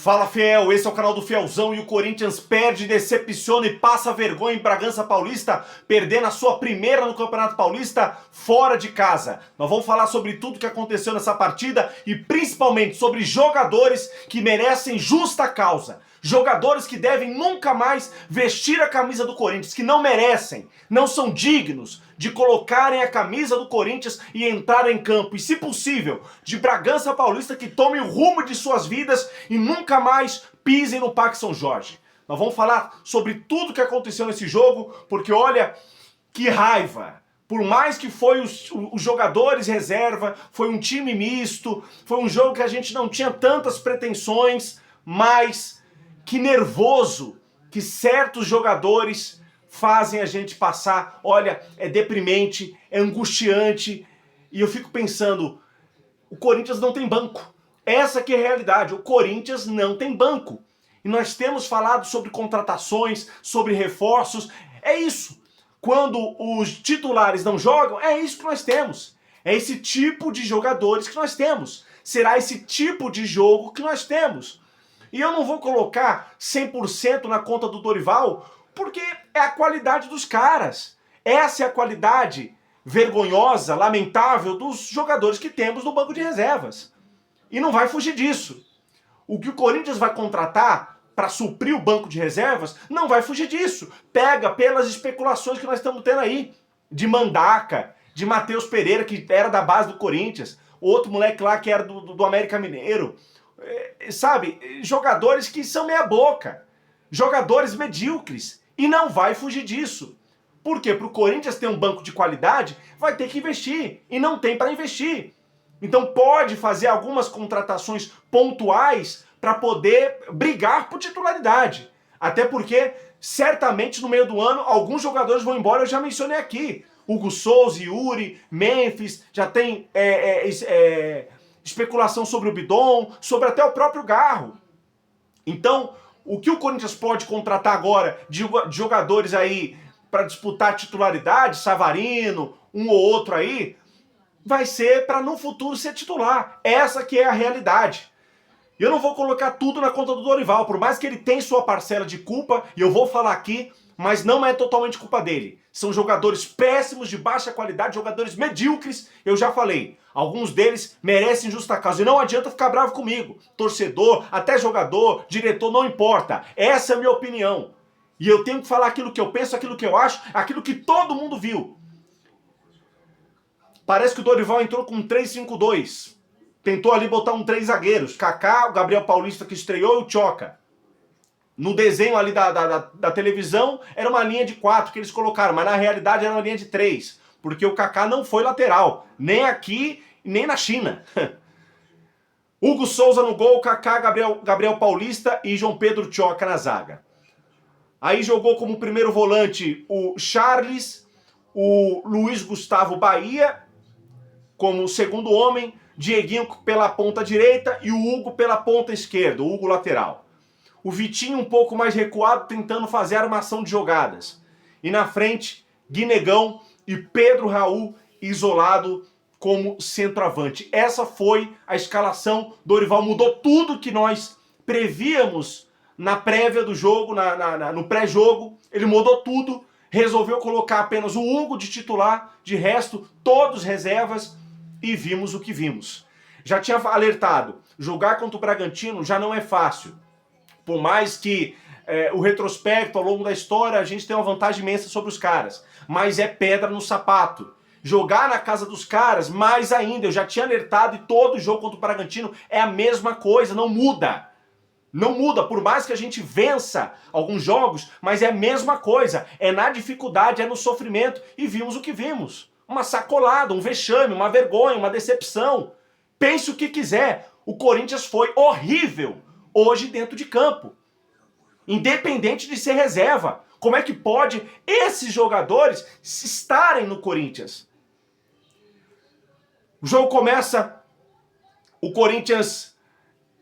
Fala, fiel, esse é o canal do Fielzão e o Corinthians perde, decepciona e passa vergonha em Bragança Paulista, perdendo a sua primeira no Campeonato Paulista fora de casa. Nós vamos falar sobre tudo que aconteceu nessa partida e principalmente sobre jogadores que merecem justa causa. Jogadores que devem nunca mais vestir a camisa do Corinthians, que não merecem, não são dignos de colocarem a camisa do Corinthians e entrar em campo. E, se possível, de Bragança Paulista que tomem o rumo de suas vidas e nunca mais pisem no Parque São Jorge. Nós vamos falar sobre tudo que aconteceu nesse jogo, porque olha, que raiva! Por mais que foi os jogadores reserva, foi um time misto, foi um jogo que a gente não tinha tantas pretensões, mas que nervoso que certos jogadores fazem a gente passar. Olha, é deprimente, é angustiante, e eu fico pensando, o Corinthians não tem banco. Essa que é a realidade, o Corinthians não tem banco. E nós temos falado sobre contratações, sobre reforços, é isso. Quando os titulares não jogam, é isso que nós temos. É esse tipo de jogadores que nós temos. Será esse tipo de jogo que nós temos. E eu não vou colocar 100% na conta do Dorival, porque é a qualidade dos caras. Essa é a qualidade vergonhosa, lamentável dos jogadores que temos no banco de reservas. E não vai fugir disso. O que o Corinthians vai contratar para suprir o banco de reservas não vai fugir disso. Pega pelas especulações que nós estamos tendo aí. De Mandaca, de Matheus Pereira, que era da base do Corinthians. Outro moleque lá que era do América Mineiro. Sabe, jogadores que são meia boca, jogadores medíocres, e não vai fugir disso. Por quê? Para o Corinthians ter um banco de qualidade, vai ter que investir, e não tem para investir. Então pode fazer algumas contratações pontuais para poder brigar por titularidade. Até porque, certamente no meio do ano, alguns jogadores vão embora, eu já mencionei aqui. Hugo Souza, Yuri, Memphis, já tem especulação sobre o Bidon, sobre até o próprio Garro. Então, o que o Corinthians pode contratar agora de jogadores aí para disputar titularidade, Savarino, um ou outro aí, vai ser para no futuro ser titular. Essa que é a realidade. E eu não vou colocar tudo na conta do Dorival, por mais que ele tenha sua parcela de culpa, e eu vou falar aqui, mas não é totalmente culpa dele. São jogadores péssimos, de baixa qualidade, jogadores medíocres, eu já falei. Alguns deles merecem justa causa, e não adianta ficar bravo comigo. Torcedor, até jogador, diretor, não importa. Essa é a minha opinião. E eu tenho que falar aquilo que eu penso, aquilo que eu acho, aquilo que todo mundo viu. Parece que o Dorival entrou com um 3-5-2. Tentou ali botar um 3 zagueiros. Kaká, o Gabriel Paulista que estreou e o Tchoca. No desenho ali da televisão, era uma linha de 4 que eles colocaram, mas na realidade era uma linha de 3, porque o Kaká não foi lateral, nem aqui, nem na China. Hugo Souza no gol, Kaká, Gabriel Paulista e João Pedro Tchoca na zaga. Aí jogou como primeiro volante o Charles, o Luiz Gustavo Bahia como segundo homem, Dieguinho pela ponta direita e o Hugo pela ponta esquerda, o Hugo lateral. O Vitinho um pouco mais recuado, tentando fazer armação de jogadas. E na frente, Guinegão e Pedro Raul isolado como centroavante. Essa foi a escalação. Dorival mudou tudo que nós prevíamos na prévia do jogo, no pré-jogo. Ele mudou tudo, resolveu colocar apenas o Hugo de titular, de resto, todos reservas, e vimos o que vimos. Já tinha alertado, jogar contra o Bragantino já não é fácil. Por mais que o retrospecto, ao longo da história, a gente tem uma vantagem imensa sobre os caras. Mas é pedra no sapato. Jogar na casa dos caras, mais ainda. Eu já tinha alertado e todo jogo contra o Bragantino é a mesma coisa, não muda. Não muda, por mais que a gente vença alguns jogos, mas é a mesma coisa. É na dificuldade, é no sofrimento. E vimos o que vimos. Uma sacolada, um vexame, uma vergonha, uma decepção. Pense o que quiser. O Corinthians foi horrível hoje dentro de campo. Independente de ser reserva. Como é que pode esses jogadores estarem no Corinthians? O jogo começa, o Corinthians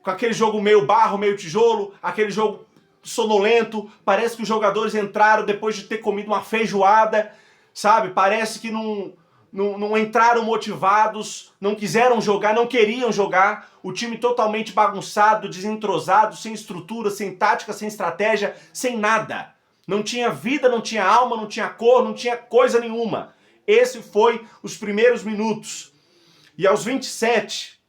com aquele jogo meio barro, meio tijolo, aquele jogo sonolento, parece que os jogadores entraram depois de ter comido uma feijoada, sabe? Parece que não entraram motivados, não quiseram jogar, não queriam jogar. O time totalmente bagunçado, desentrosado, sem estrutura, sem tática, sem estratégia, sem nada. Não tinha vida, não tinha alma, não tinha cor, não tinha coisa nenhuma. Esse foi os primeiros minutos. E aos 27,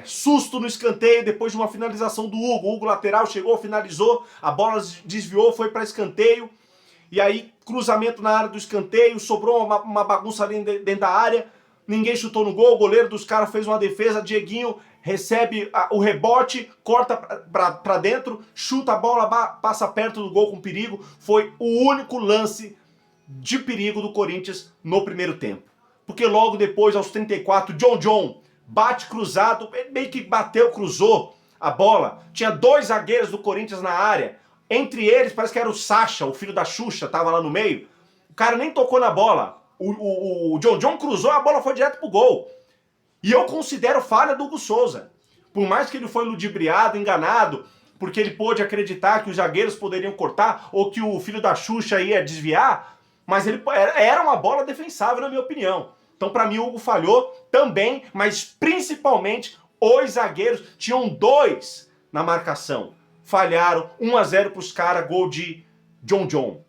susto no escanteio depois de uma finalização do Hugo. O Hugo lateral chegou, finalizou, a bola desviou, foi para escanteio. E aí, cruzamento na área do escanteio, sobrou uma bagunça ali dentro da área, ninguém chutou no gol, o goleiro dos caras fez uma defesa, Dieguinho recebe o rebote, corta pra dentro, chuta a bola, passa perto do gol com perigo. Foi o único lance de perigo do Corinthians no primeiro tempo. Porque logo depois, aos 34, John bate cruzado, meio que bateu, cruzou a bola. Tinha dois zagueiros do Corinthians na área. Entre eles, parece que era o Sacha, o filho da Xuxa, tava lá no meio. O cara nem tocou na bola. O John cruzou, a bola foi direto pro gol. E eu considero falha do Hugo Souza. Por mais que ele foi ludibriado, enganado, porque ele pôde acreditar que os zagueiros poderiam cortar, ou que o filho da Xuxa ia desviar, mas era uma bola defensável, na minha opinião. Então, pra mim, o Hugo falhou também, mas principalmente os zagueiros. Tinham dois na marcação. Falharam, 1-0 pros caras, gol de John.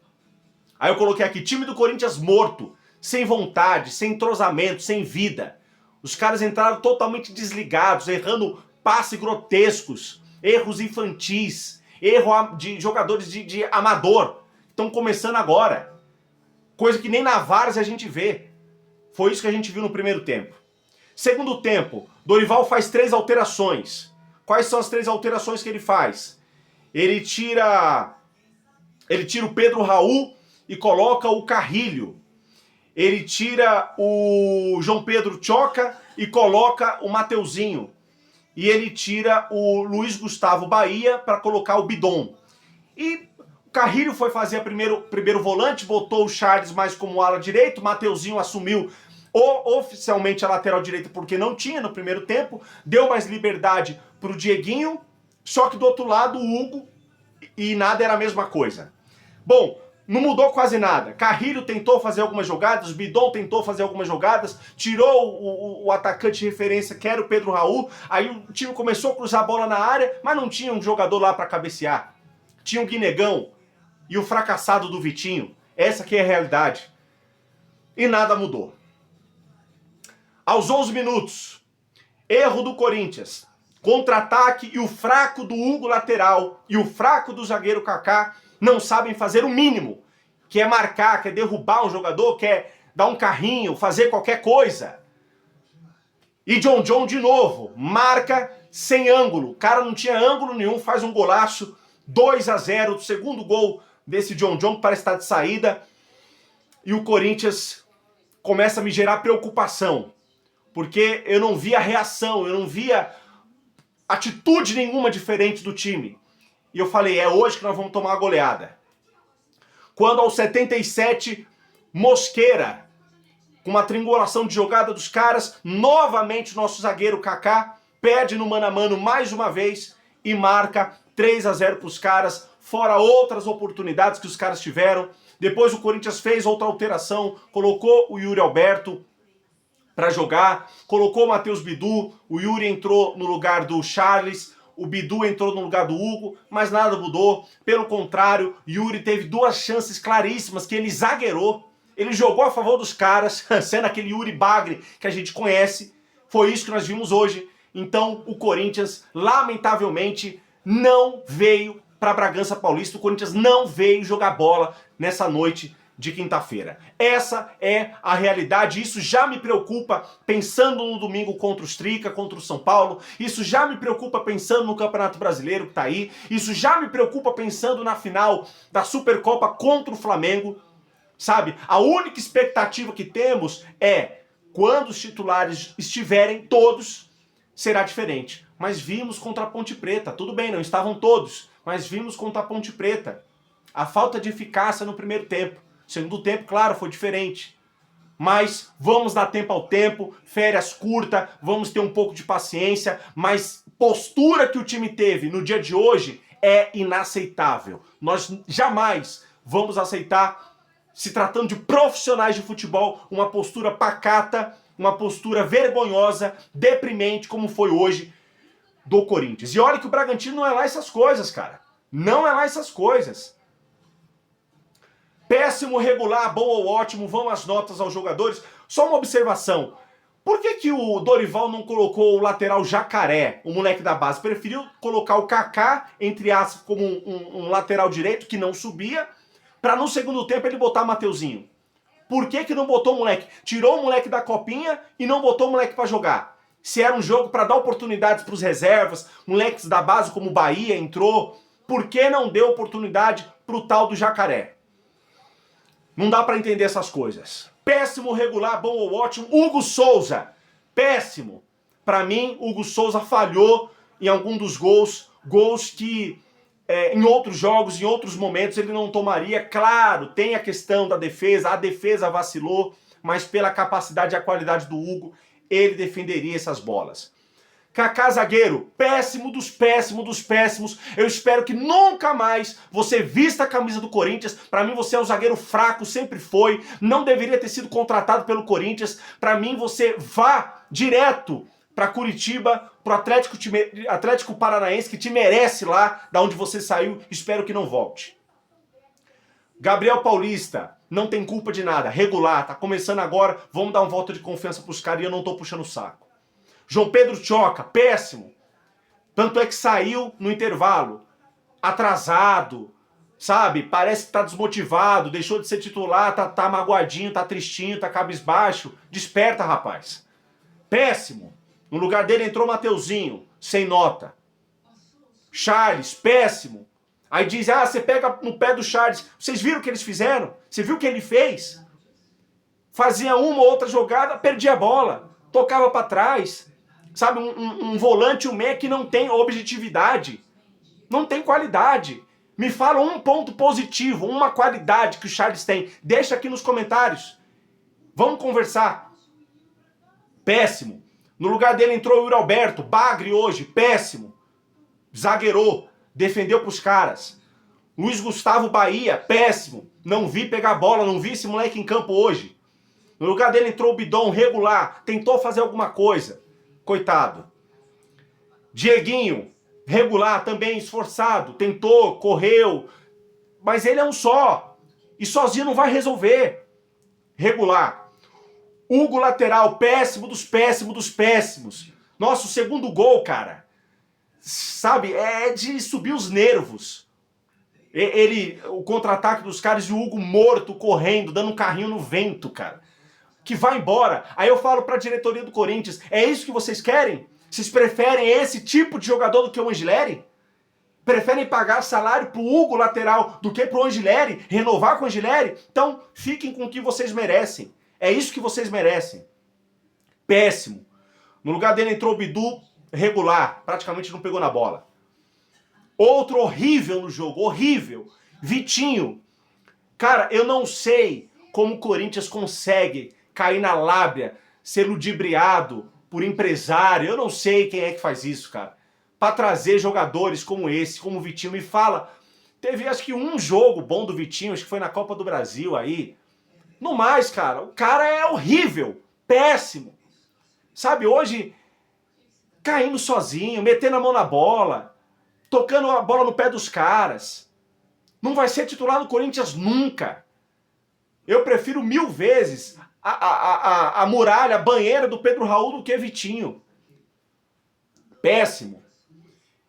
Aí eu coloquei aqui, time do Corinthians morto, sem vontade, sem entrosamento, sem vida. Os caras entraram totalmente desligados, errando passes grotescos, erros infantis, erro de jogadores de amador. Estão começando agora. Coisa que nem na várzea a gente vê. Foi isso que a gente viu no primeiro tempo. Segundo tempo, Dorival faz 3 alterações. Quais são as 3 alterações que ele faz? Ele tira o Pedro Raul e coloca o Carrilho. Ele tira o João Pedro Choca e coloca o Mateuzinho. E ele tira o Luiz Gustavo Bahia para colocar o Bidon. E o Carrilho foi fazer primeiro volante, botou o Charles mais como ala direito, o Mateuzinho assumiu oficialmente a lateral direita porque não tinha no primeiro tempo, deu mais liberdade para o Dieguinho, só que do outro lado o Hugo, e nada era a mesma coisa. Bom, não mudou quase nada. Carrilho tentou fazer algumas jogadas, Bidon tentou fazer algumas jogadas, tirou o atacante de referência, que era o Pedro Raul, aí o time começou a cruzar a bola na área, mas não tinha um jogador lá para cabecear. Tinha o Guinegão e o fracassado do Vitinho. Essa que é a realidade. E nada mudou. Aos 11 minutos, erro do Corinthians. Contra-ataque e o fraco do Hugo lateral e o fraco do zagueiro Kaká não sabem fazer o mínimo, que é marcar, que é derrubar um jogador, que é dar um carrinho, fazer qualquer coisa. E John de novo, marca sem ângulo. O cara não tinha ângulo nenhum, faz um golaço, 2-0, o segundo gol desse John que parece estar de saída. E o Corinthians começa a me gerar preocupação, porque eu não via reação, eu não via atitude nenhuma diferente do time. E eu falei, é hoje que nós vamos tomar uma goleada. Quando aos 77, Mosqueira, com uma triangulação de jogada dos caras, novamente o nosso zagueiro Kaká perde no mano a mano mais uma vez e marca 3-0 para os caras, fora outras oportunidades que os caras tiveram. Depois o Corinthians fez outra alteração, colocou o Yuri Alberto para jogar, colocou o Matheus Bidu, o Yuri entrou no lugar do Charles, o Bidu entrou no lugar do Hugo, mas nada mudou. Pelo contrário, Yuri teve 2 chances claríssimas que ele zagueirou, ele jogou a favor dos caras, sendo aquele Yuri Bagre que a gente conhece. Foi isso que nós vimos hoje. Então o Corinthians, lamentavelmente, não veio para Bragança Paulista, o Corinthians não veio jogar bola nessa noite de quinta-feira. Essa é a realidade, isso já me preocupa pensando no domingo contra os Trica, contra o São Paulo, isso já me preocupa pensando no Campeonato Brasileiro que tá aí, isso já me preocupa pensando na final da Supercopa contra o Flamengo, sabe? A única expectativa que temos é, quando os titulares estiverem todos, será diferente. Mas vimos contra a Ponte Preta, tudo bem, não estavam todos, mas vimos contra a Ponte Preta. A falta de eficácia no primeiro tempo. Segundo tempo, claro, foi diferente. Mas vamos dar tempo ao tempo, férias curtas, vamos ter um pouco de paciência, mas postura que o time teve no dia de hoje é inaceitável. Nós jamais vamos aceitar se tratando de profissionais de futebol, uma postura pacata, uma postura vergonhosa, deprimente, como foi hoje do Corinthians. E olha que o Bragantino não é lá essas coisas, cara. Não é lá essas coisas. Péssimo, regular, bom ou ótimo, vão as notas aos jogadores. Só uma observação. Por que o Dorival não colocou o lateral Jacaré, o moleque da base? Preferiu colocar o Kaká, entre aspas, como um lateral direito que não subia, para no segundo tempo ele botar Mateuzinho. Por que não botou o moleque? Tirou o moleque da copinha e não botou o moleque para jogar. Se era um jogo para dar oportunidades para os reservas, moleques da base como o Bahia entrou, por que não deu oportunidade para o tal do Jacaré? Não dá para entender essas coisas. Péssimo, regular, bom ou ótimo. Hugo Souza, péssimo. Para mim, Hugo Souza falhou em algum dos gols que em outros jogos, em outros momentos, ele não tomaria. Claro, tem a questão da defesa, a defesa vacilou, mas pela capacidade e a qualidade do Hugo, ele defenderia essas bolas. Kaká zagueiro, péssimo dos péssimos dos péssimos. Eu espero que nunca mais você vista a camisa do Corinthians. Para mim você é um zagueiro fraco, sempre foi. Não deveria ter sido contratado pelo Corinthians. Para mim você vá direto para Curitiba, pro Atlético Paranaense, que te merece lá, da onde você saiu. Espero que não volte. Gabriel Paulista, não tem culpa de nada, regular, tá começando agora. Vamos dar um voto de confiança pros caras e eu não tô puxando o saco. João Pedro Choca, péssimo. Tanto é que saiu no intervalo, atrasado, sabe? Parece que tá desmotivado, deixou de ser titular, tá magoadinho, tá tristinho, tá cabisbaixo. Desperta, rapaz. Péssimo. No lugar dele entrou Mateuzinho, sem nota. Charles, péssimo. Aí diz, você pega no pé do Charles. Vocês viram o que eles fizeram? Você viu o que ele fez? Fazia uma ou outra jogada, perdia a bola, tocava para trás. Sabe, um volante, um meia que não tem objetividade, não tem qualidade. Me fala um ponto positivo, uma qualidade que o Charles tem. Deixa aqui nos comentários. Vamos conversar. Péssimo. No lugar dele entrou o Yuri Alberto, bagre hoje, péssimo. Zagueirou, defendeu pros caras. Luiz Gustavo Bahia, péssimo. Não vi pegar bola, não vi esse moleque em campo hoje. No lugar dele entrou o Bidon, regular, tentou fazer alguma coisa. Coitado. Dieguinho, regular, também esforçado, tentou, correu, mas ele é um só. E sozinho não vai resolver. Regular. Hugo lateral, péssimo dos péssimos dos péssimos. Nossa, o segundo gol, cara, sabe, é de subir os nervos. O contra-ataque dos caras e o Hugo morto, correndo, dando um carrinho no vento, cara. Que vai embora. Aí eu falo pra diretoria do Corinthians, é isso que vocês querem? Vocês preferem esse tipo de jogador do que o Angileri? Preferem pagar salário pro Hugo lateral do que pro Angileri? Renovar com o Angileri? Então fiquem com o que vocês merecem. É isso que vocês merecem. Péssimo. No lugar dele entrou o Bidu, regular. Praticamente não pegou na bola. Outro horrível no jogo, horrível. Vitinho. Cara, eu não sei como o Corinthians consegue cair na lábia, ser ludibriado por empresário. Eu não sei quem é que faz isso, cara. Pra trazer jogadores como esse, como o Vitinho. Me fala, teve acho que um jogo bom do Vitinho, acho que foi na Copa do Brasil aí. No mais, cara, o cara é horrível, péssimo. Sabe, hoje, caindo sozinho, metendo a mão na bola, tocando a bola no pé dos caras. Não vai ser titular no Corinthians nunca. Eu prefiro 1000 vezes a muralha, a banheira do Pedro Raul do que Vitinho. Péssimo.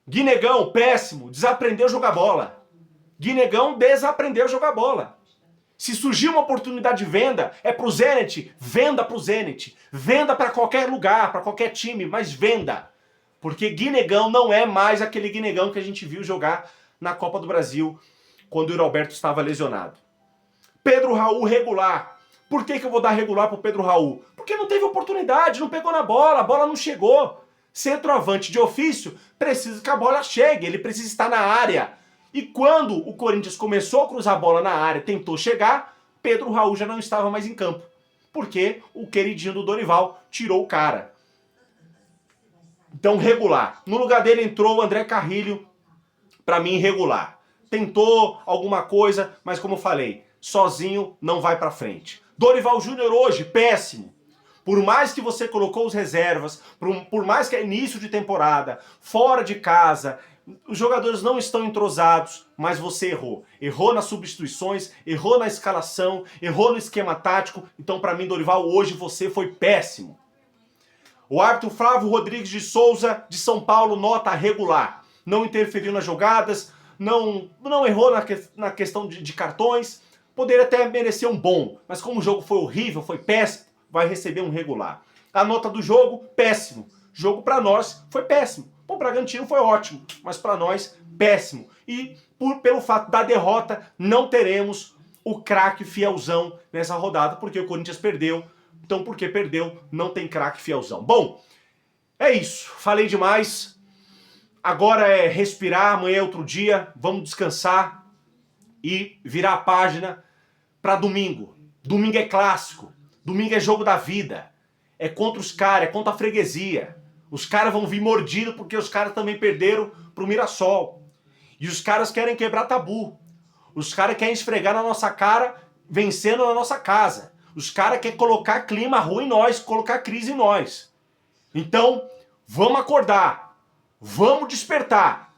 Guinegão, péssimo. Desaprendeu a jogar bola. Guinegão desaprendeu a jogar bola. Se surgir uma oportunidade de venda, é pro Zenit, venda pro Zenit. Venda para qualquer lugar, para qualquer time, mas venda. Porque Guinegão não é mais aquele Guinegão que a gente viu jogar na Copa do Brasil, quando o Yuri Alberto estava lesionado. Pedro Raul regular. Por que eu vou dar regular pro Pedro Raul? Porque não teve oportunidade, não pegou na bola, a bola não chegou. Centroavante de ofício precisa que a bola chegue, ele precisa estar na área. E quando o Corinthians começou a cruzar a bola na área, tentou chegar, Pedro Raul já não estava mais em campo. Porque o queridinho do Dorival tirou o cara. Então, regular. No lugar dele entrou o André Carrilho, pra mim, regular. Tentou alguma coisa, mas como eu falei, sozinho não vai pra frente. Dorival Júnior hoje, péssimo. Por mais que você colocou os reservas, por mais que é início de temporada, fora de casa, os jogadores não estão entrosados, mas você errou. Errou nas substituições, errou na escalação, errou no esquema tático. Então, para mim, Dorival, hoje você foi péssimo. O árbitro Flávio Rodrigues de Souza, de São Paulo, nota regular. Não interferiu nas jogadas, não errou na questão de cartões. Poderia até merecer um bom, mas como o jogo foi horrível, foi péssimo, vai receber um regular. A nota do jogo, péssimo. Jogo para nós foi péssimo. O Bragantino foi ótimo, mas para nós, péssimo. E pelo fato da derrota, não teremos o craque fielzão nessa rodada, porque o Corinthians perdeu. Então, porque perdeu, não tem craque fielzão. Bom, é isso. Falei demais. Agora é respirar, amanhã é outro dia. Vamos descansar e virar a página para domingo. Domingo é clássico. Domingo é jogo da vida. É contra os caras, é contra a freguesia. Os caras vão vir mordidos porque os caras também perderam pro Mirassol. E os caras querem quebrar tabu. Os caras querem esfregar na nossa cara, vencendo na nossa casa. Os caras querem colocar clima ruim em nós, colocar crise em nós. Então, vamos acordar. Vamos despertar.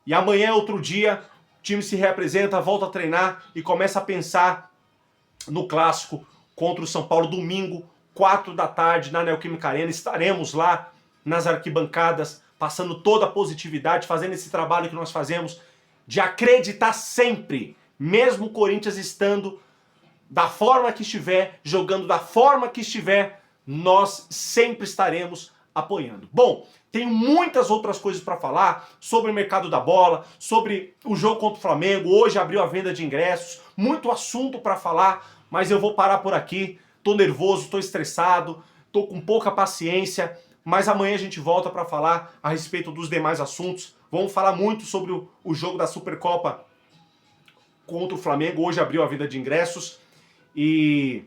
E amanhã é outro dia, o time se reapresenta, volta a treinar e começa a pensar no clássico contra o São Paulo, domingo, 4 da tarde, na Neoquímica Arena. Estaremos lá nas arquibancadas, passando toda a positividade, fazendo esse trabalho que nós fazemos, de acreditar sempre, mesmo o Corinthians estando da forma que estiver, jogando da forma que estiver, nós sempre estaremos apoiando. Bom, tenho muitas outras coisas para falar sobre o mercado da bola, sobre o jogo contra o Flamengo. Hoje abriu a venda de ingressos, muito assunto para falar, mas eu vou parar por aqui. Tô nervoso, tô estressado, tô com pouca paciência, mas amanhã a gente volta para falar a respeito dos demais assuntos. Vamos falar muito sobre o jogo da Supercopa contra o Flamengo. Hoje abriu a venda de ingressos e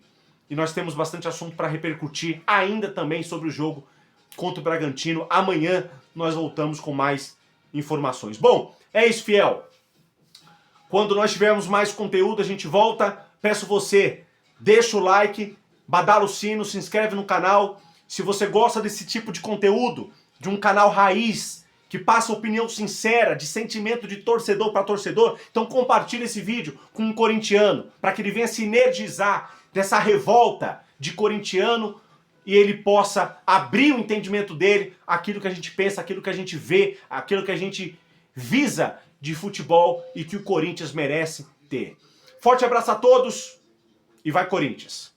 nós temos bastante assunto para repercutir ainda também sobre o jogo contra o Bragantino. Amanhã nós voltamos com mais informações. Bom, é isso, fiel. Quando nós tivermos mais conteúdo, a gente volta. Peço você, deixa o like, badala o sino, se inscreve no canal. Se você gosta desse tipo de conteúdo, de um canal raiz, que passa opinião sincera, de sentimento de torcedor para torcedor, então compartilhe esse vídeo com um corintiano, para que ele venha se energizar dessa revolta de corintiano e ele possa abrir o entendimento dele, aquilo que a gente pensa, aquilo que a gente vê, aquilo que a gente visa de futebol e que o Corinthians merece ter. Forte abraço a todos e vai Corinthians!